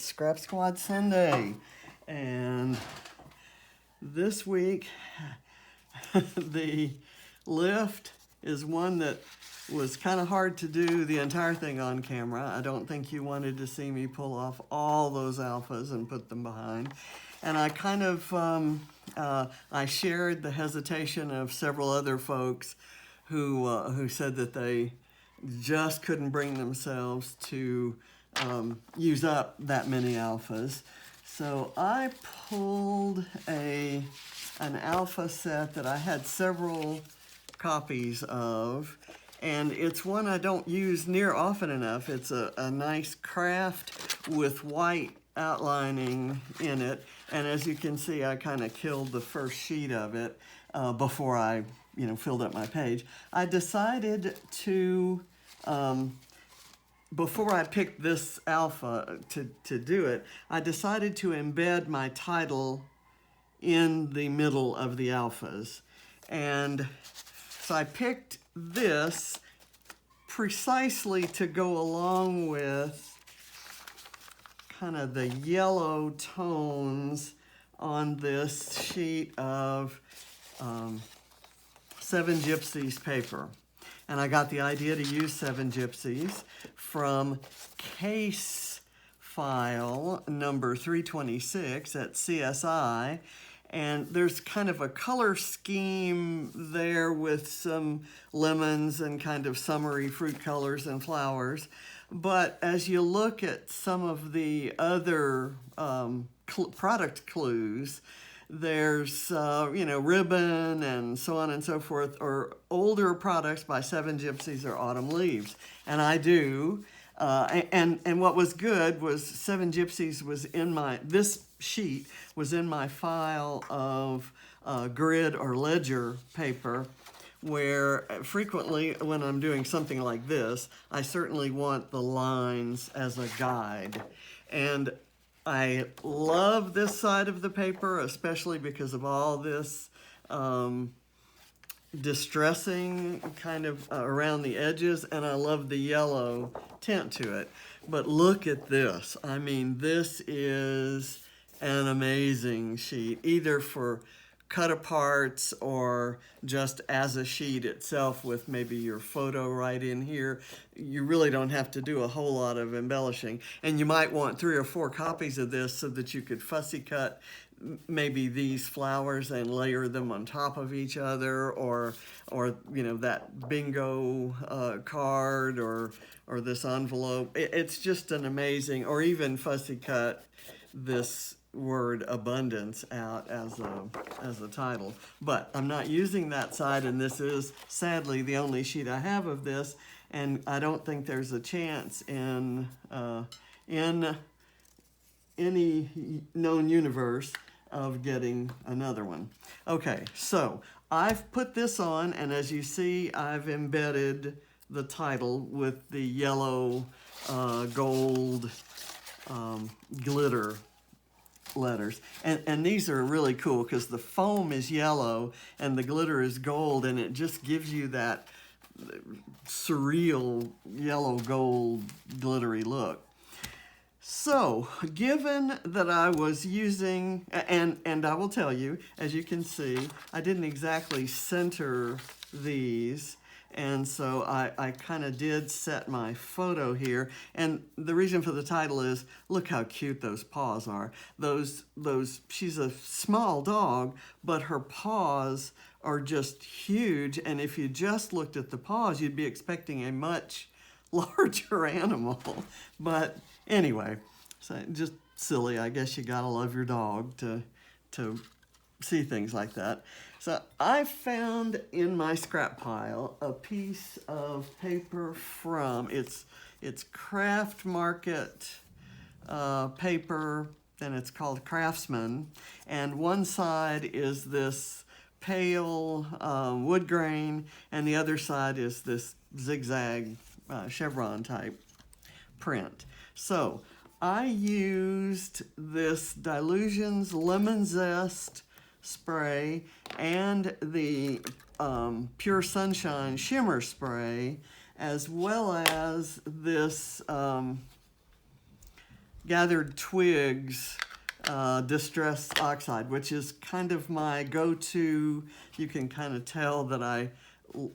It's Scrap Squad Sunday, and this week the lift is one that was kind of hard to do the entire thing on camera. I don't think you wanted to see me pull off all those alphas and put them behind. And I kind of, I shared the hesitation of several other folks who said that they just couldn't bring themselves to use up that many alphas. So I pulled an alpha set that I had several copies of, and it's one I don't use near often enough. It's a nice craft with white outlining in it, and as you can see, I kind of killed the first sheet of it before I filled up my page. I decided to before I picked this alpha to do it, I decided to embed my title in the middle of the alphas. And so I picked this precisely to go along with kind of the yellow tones on this sheet of 7 Gypsies paper. And I got the idea to use 7 Gypsies from case file number 326 at CSI. And there's kind of a color scheme there with some lemons and kind of summery fruit colors and flowers. But as you look at some of the other product clues, there's, ribbon and so on and so forth, or older products by 7 Gypsies or Autumn Leaves. And I do. And what was good was 7 Gypsies was in this sheet was in my file of grid or ledger paper, where frequently when I'm doing something like this, I certainly want the lines as a guide. And I love this side of the paper, especially because of all this distressing kind of around the edges, and I love the yellow tint to it. But look at this. I mean, this is an amazing sheet, either for cut aparts or just as a sheet itself with maybe your photo right in here. You really don't have to do a whole lot of embellishing. And you might want 3 or 4 copies of this so that you could fussy cut maybe these flowers and layer them on top of each other, or that bingo card or this envelope. It's just an amazing, or even fussy cut this word abundance out as a title. But I'm not using that side, and this is sadly the only sheet I have of this, and I don't think there's a chance in any known universe of getting another one. Okay, so I've put this on, and as you see, I've embedded the title with the yellow gold glitter letters. And these are really cool because the foam is yellow and the glitter is gold, and it just gives you that surreal yellow gold glittery look. So given that I was using, and I will tell you, as you can see, I didn't exactly center these, and so I kind of did set my photo here. And the reason for the title is, look how cute those paws are. She's a small dog, but her paws are just huge. And if you just looked at the paws, you'd be expecting a much larger animal. But anyway, so just silly. I guess you gotta love your dog to see things like that. So I found in my scrap pile a piece of paper from, it's Craft Market paper, and it's called Craftsman. And one side is this pale wood grain, and the other side is this zigzag chevron type print. So I used this Dilutions Lemon Zest spray and the Pure Sunshine Shimmer spray, as well as this gathered twigs distress oxide, which is kind of my go-to. You can kind of tell that I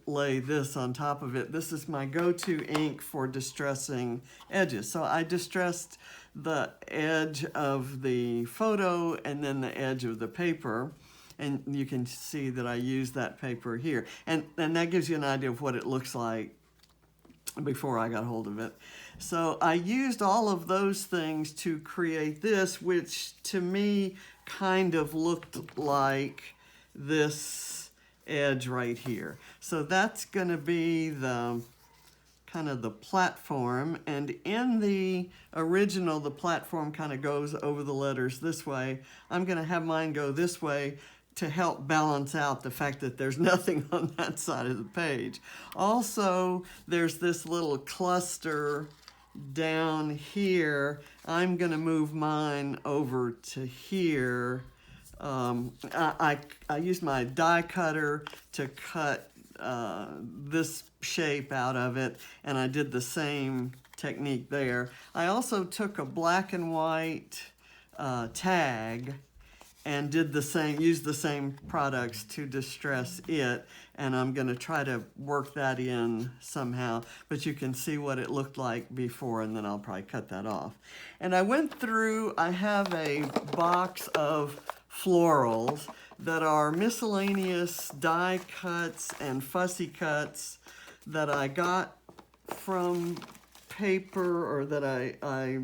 lay this on top of it. This is my go-to ink for distressing edges. So I distressed the edge of the photo and then the edge of the paper. And you can see that I use that paper here. And that gives you an idea of what it looks like before I got hold of it. So I used all of those things to create this, which to me kind of looked like this edge right here. So that's going to be the kind of the platform, and in the original the platform kind of goes over the letters this way. I'm going to have mine go this way to help balance out the fact that there's nothing on that side of the page. Also, there's this little cluster down here. I'm going to move mine over to here. I used my die cutter to cut this shape out of it, and I did the same technique there. I also took a black and white tag and did the same, used the same products to distress it, and I'm going to try to work that in somehow, but you can see what it looked like before, and then I'll probably cut that off. And I went through, I have a box of florals that are miscellaneous die cuts and fussy cuts that I got from paper, or that I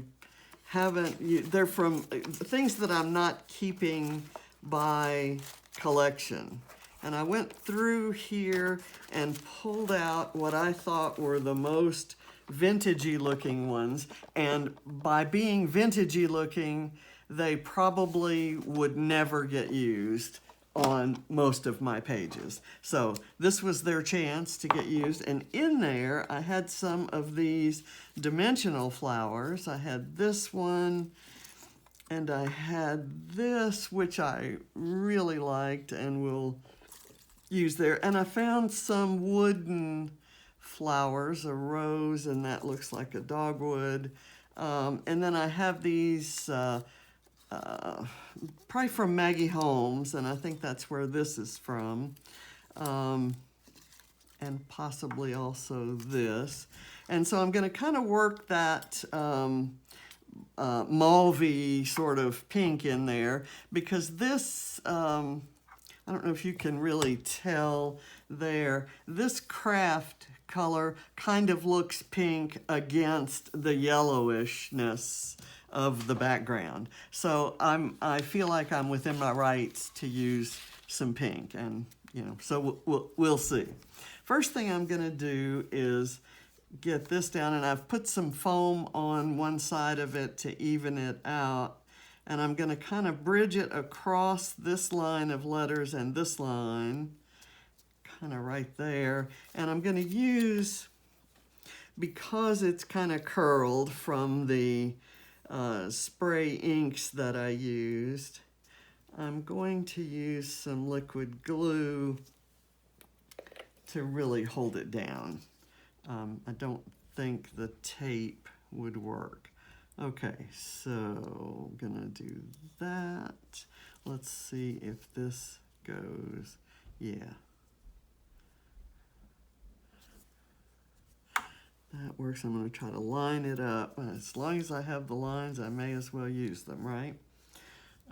haven't, they're from things that I'm not keeping by collection. And I went through here and pulled out what I thought were the most vintagey looking ones. And by being vintagey looking, they probably would never get used on most of my pages. So this was their chance to get used. And in there, I had some of these dimensional flowers. I had this one, and I had this, which I really liked and will use there. And I found some wooden flowers, a rose, and that looks like a dogwood. And then I have these probably from Maggie Holmes, and I think that's where this is from, and possibly also this. And so I'm going to kind of work that mauve-y sort of pink in there, because this, I don't know if you can really tell there, this craft color kind of looks pink against the yellowishness of the background. So I feel like I'm within my rights to use some pink, and so we'll see. First thing I'm going to do is get this down, and I've put some foam on one side of it to even it out, and I'm going to kind of bridge it across this line of letters and this line, kind of right there. And I'm going to use, because it's kind of curled from the spray inks that I used, I'm going to use some liquid glue to really hold it down. I don't think the tape would work. Okay, so I'm gonna do that. Let's see if this goes. Yeah. That works. I'm going to try to line it up. As long as I have the lines, I may as well use them, right?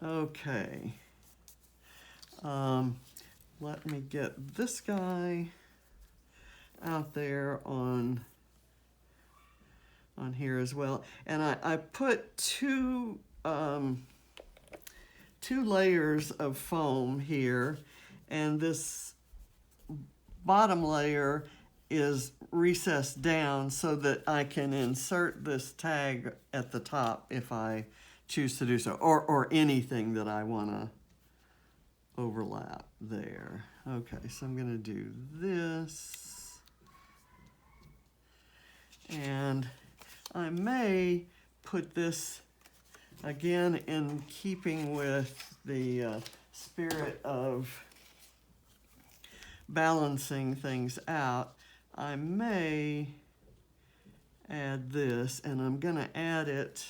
Okay. Let me get this guy out there on here as well. And I put two layers of foam here, and this bottom layer is recessed down so that I can insert this tag at the top if I choose to do so, or anything that I want to overlap there. Okay, so I'm going to do this, and I may put this again in keeping with the spirit of balancing things out. I may add this, and I'm going to add it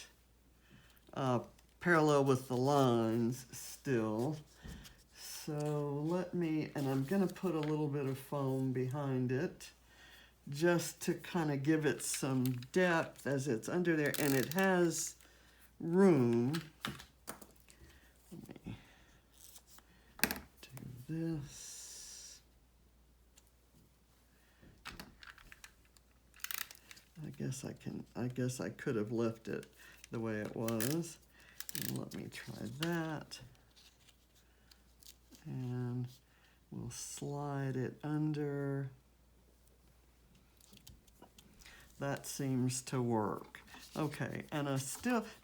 parallel with the lines still. So let me, and I'm going to put a little bit of foam behind it just to kind of give it some depth as it's under there, and it has room. Let me do this. I guess I could have left it the way it was. And let me try that. And we'll slide it under. That seems to work. Okay, and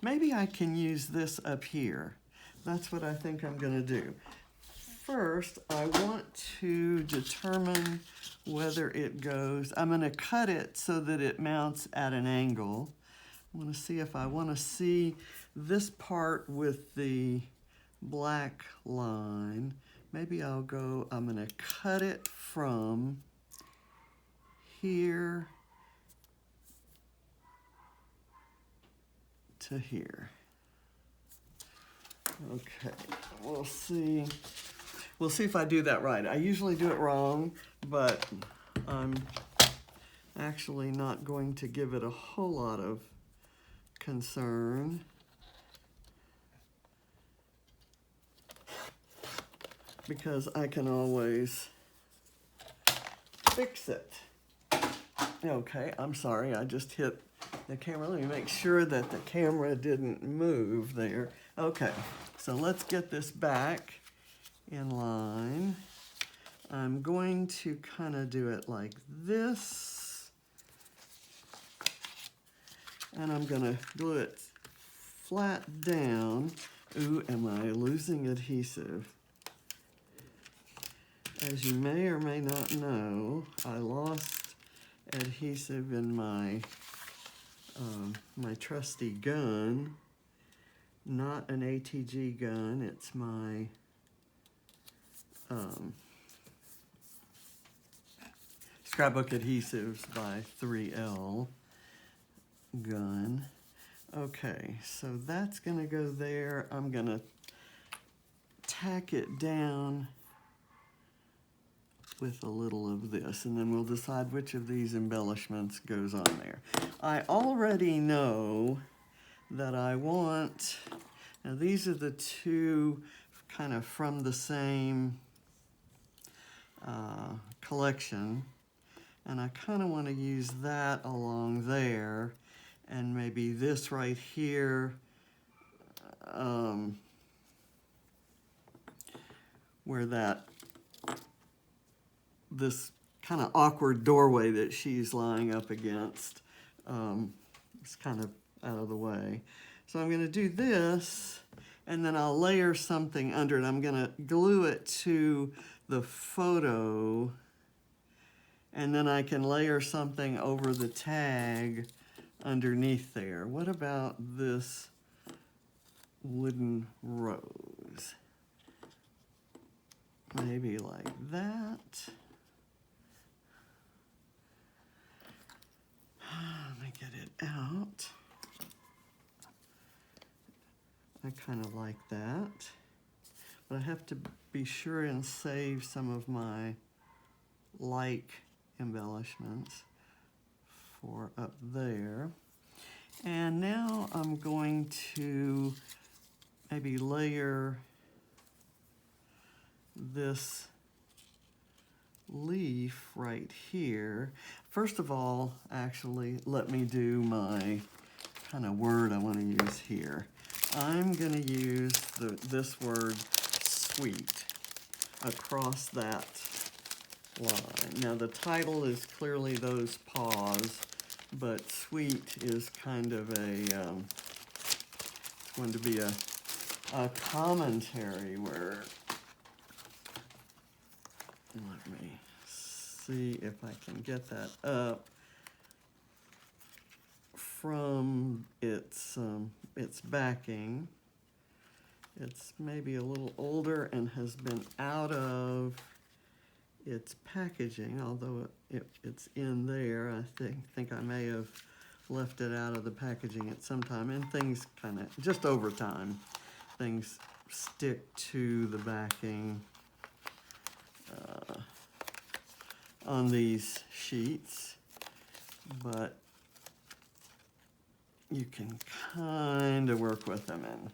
maybe I can use this up here. That's what I think I'm gonna do. First, I want to determine whether it goes, I'm gonna cut it so that it mounts at an angle. I wanna see if I wanna see this part with the black line. Maybe I'm gonna cut it from here to here. Okay, we'll see. We'll see if I do that right. I usually do it wrong, but I'm actually not going to give it a whole lot of concern. Because I can always fix it. Okay, I'm sorry, I just hit the camera. Let me make sure that the camera didn't move there. Okay, so let's get this back in line. I'm going to kind of do it like this. And I'm gonna glue it flat down. Ooh, am I losing adhesive? As you may or may not know, I lost adhesive in my my trusty gun. Not an ATG gun, it's my Scrapbook Adhesives by 3L gun. Okay, so that's gonna go there. I'm gonna tack it down with a little of this, and then we'll decide which of these embellishments goes on there. I already know that I want, now these are the two kind of from the same collection, and I kind of want to use that along there, and maybe this right here, where this kind of awkward doorway that she's lying up against is kind of out of the way. So I'm going to do this, and then I'll layer something under it. I'm going to glue it to the photo, and then I can layer something over the tag underneath there. What about this wooden rose? Maybe like that. Let me get it out. I kind of like that. But I have to be sure and save some of my like embellishments for up there. And now I'm going to maybe layer this leaf right here. First of all, actually, let me do my kind of word I want to use here. I'm going to use this word sweet across that line. Now the title is clearly those paws, but sweet is kind of it's going to be a commentary word. Let me see if I can get that up from its backing. It's maybe a little older and has been out of its packaging, although it's in there. I think I may have left it out of the packaging at some time, and things kind of, just over time, things stick to the backing on these sheets, but you can kind of work with them and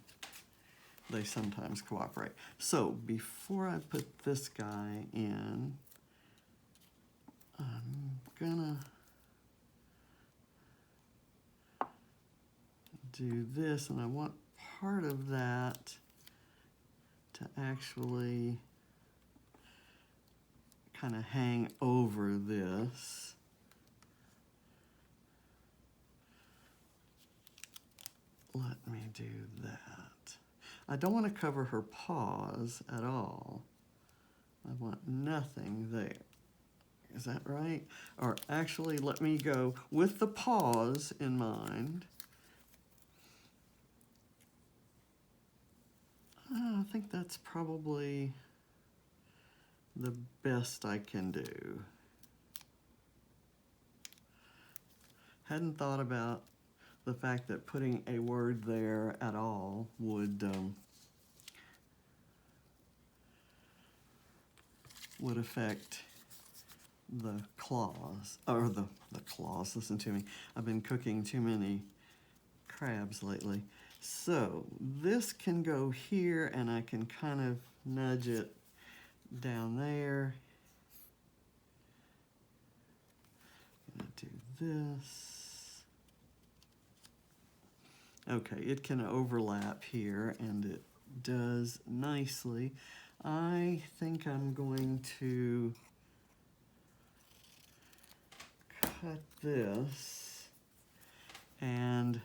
they sometimes cooperate. So before I put this guy in, I'm gonna do this, and I want part of that to actually kind of hang over this. Let me do that. I don't want to cover her paws at all. I want nothing there. Is that right? Or actually, let me go with the paws in mind. I think that's probably the best I can do. Hadn't thought about the fact that putting a word there at all would affect the claws, or the claws, listen to me. I've been cooking too many crabs lately. So this can go here, and I can kind of nudge it down there. I'm gonna do this. Okay, it can overlap here, and it does nicely. I think I'm going to cut this and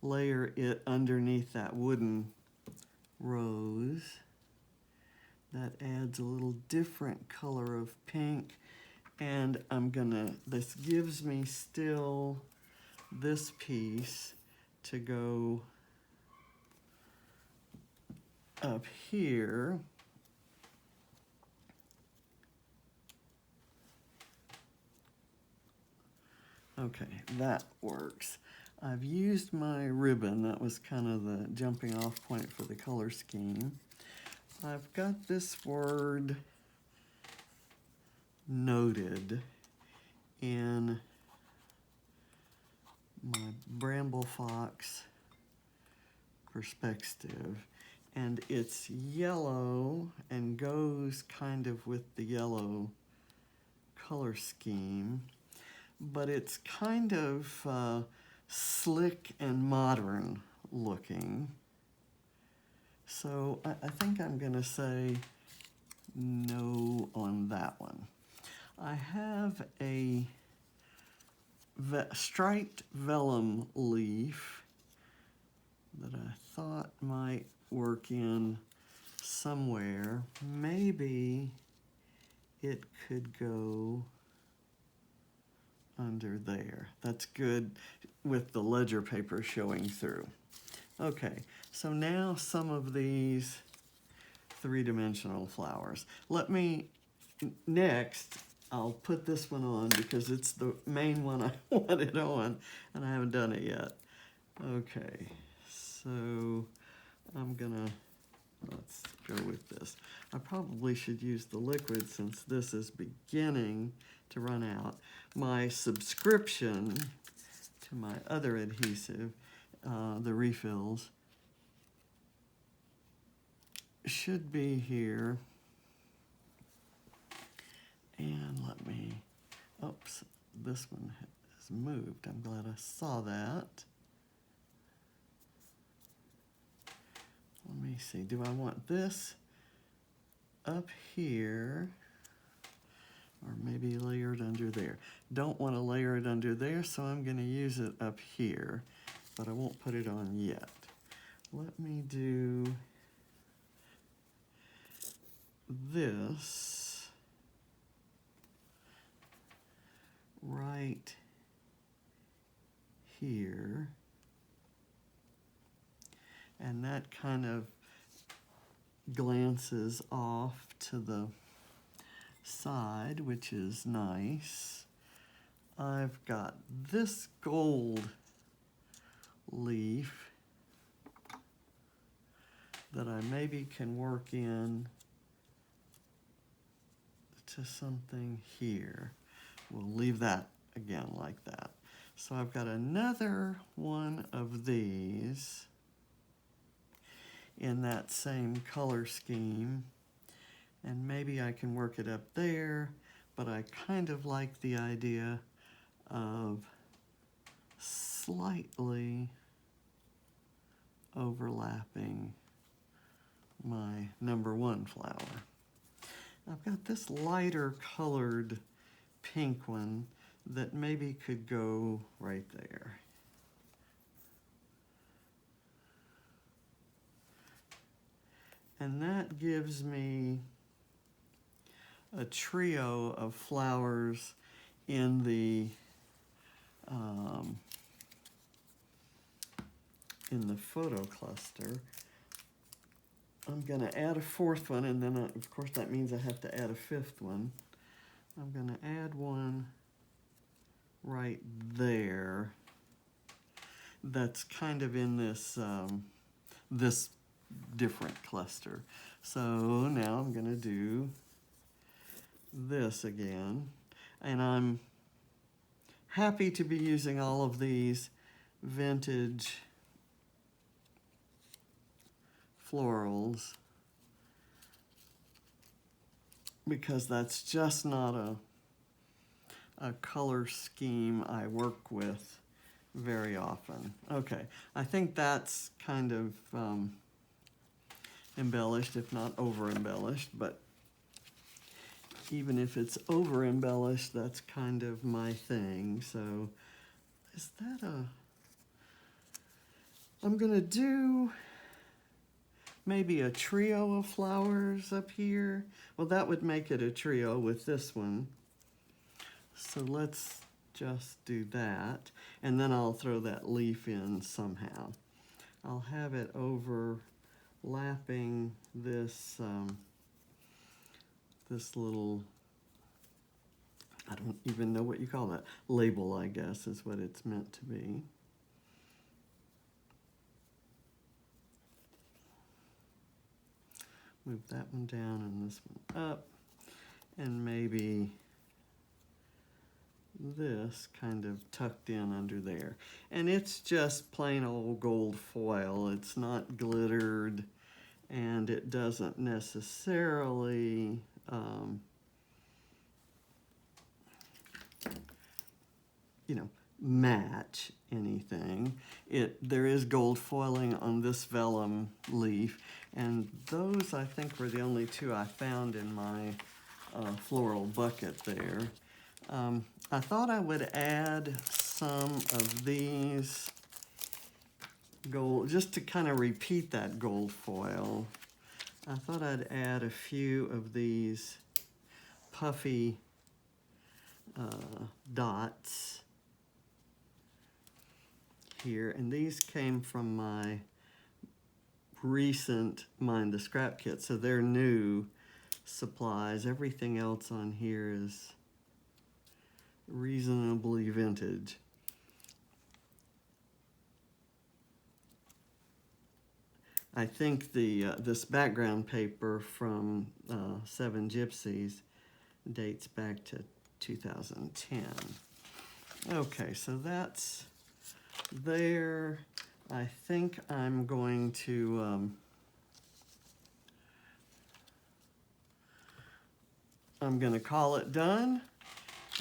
layer it underneath that wooden rose. That adds a little different color of pink, and this gives me still this piece to go up here. Okay, that works. I've used my ribbon. That was kind of the jumping off point for the color scheme. I've got this word noted in my Bramble Fox perspective, and it's yellow and goes kind of with the yellow color scheme, but it's kind of slick and modern looking. So I think I'm gonna say no on that one. I have a striped vellum leaf that I thought might work in somewhere. Maybe it could go under there. That's good with the ledger paper showing through. Okay, so now some of these three-dimensional flowers. Next, I'll put this one on because it's the main one I wanted on, and I haven't done it yet. Okay, so let's go with this. I probably should use the liquid since this is beginning to run out. My subscription to my other adhesive, the refills, should be here. And oops, this one has moved. I'm glad I saw that. Let me see, do I want this up here or maybe layered under there? Don't want to layer it under there, so I'm going to use it up here, but I won't put it on yet. Let me do this right here, and that kind of glances off to the side, which is nice. I've got this gold leaf that I maybe can work in to something here. We'll leave that again like that. So I've got another one of these in that same color scheme, and maybe I can work it up there, but I kind of like the idea of slightly overlapping my #1 flower. I've got this lighter colored pink one that maybe could go right there. And that gives me a trio of flowers in the photo cluster. I'm going to add a 4th one, and then of course that means I have to add a 5th one. I'm going to add one right there. That's kind of in this this different cluster. So now I'm going to do this again, and I'm happy to be using all of these vintage florals because that's just not a color scheme I work with very often. Okay, I think that's kind of embellished, if not over embellished, but even if it's over embellished, that's kind of my thing. So is that I'm gonna do maybe a trio of flowers up here. Well, that would make it a trio with this one. So let's just do that. And then I'll throw that leaf in somehow. I'll have it overlapping this, this little, I don't even know what you call that. Label, I guess, is what it's meant to be. Move that one down and this one up, and maybe this kind of tucked in under there. And it's just plain old gold foil. It's not glittered, and it doesn't necessarily you know, match anything. There is gold foiling on this vellum leaf, and those I think were the only 2 I found in my floral bucket there. I thought I would add some of these gold, just to kind of repeat that gold foil. I thought I'd add a few of these puffy dots here, and these came from my recent Mind the Scrap kit, so they're new supplies. Everything else on here is reasonably vintage. I think this background paper from 7 Gypsies dates back to 2010. Okay, so that's there. I think I'm going to call it done,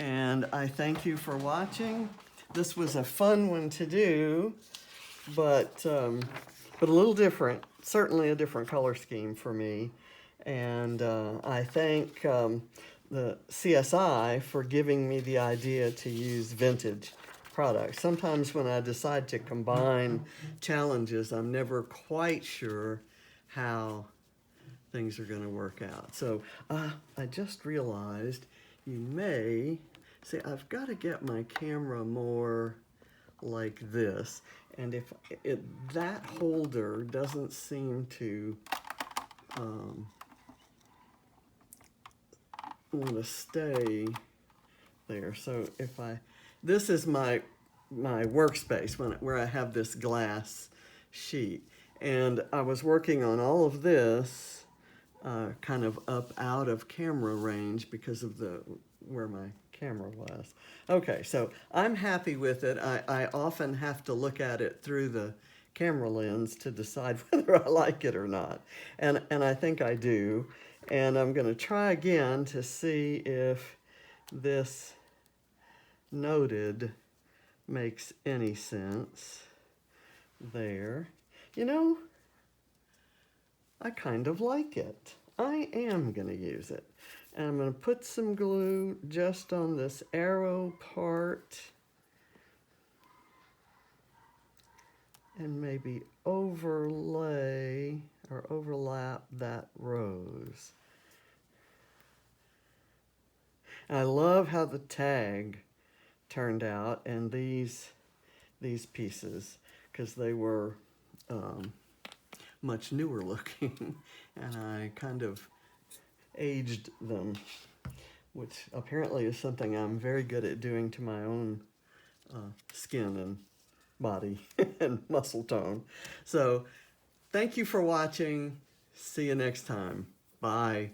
and I thank you for watching. This was a fun one to do, but a little different, certainly a different color scheme for me. And I thank the CSI for giving me the idea to use vintage products. Sometimes when I decide to combine challenges, I'm never quite sure how things are going to work out. So I just realized you may see, I've got to get my camera more like this, and if that holder doesn't seem to want to stay there, so if I this is my workspace where I have this glass sheet. And I was working on all of this kind of up out of camera range because of where my camera was. Okay, so I'm happy with it. I often have to look at it through the camera lens to decide whether I like it or not. And I think I do. And I'm going to try again to see if this noted makes any sense there. You know, I kind of like it. I am going to use it. And I'm going to put some glue just on this arrow part and maybe overlay or overlap that rose. And I love how the tag turned out and these pieces, because they were much newer looking and I kind of aged them, which apparently is something I'm very good at doing to my own skin and body and muscle tone. So thank you for watching. See you next time. Bye.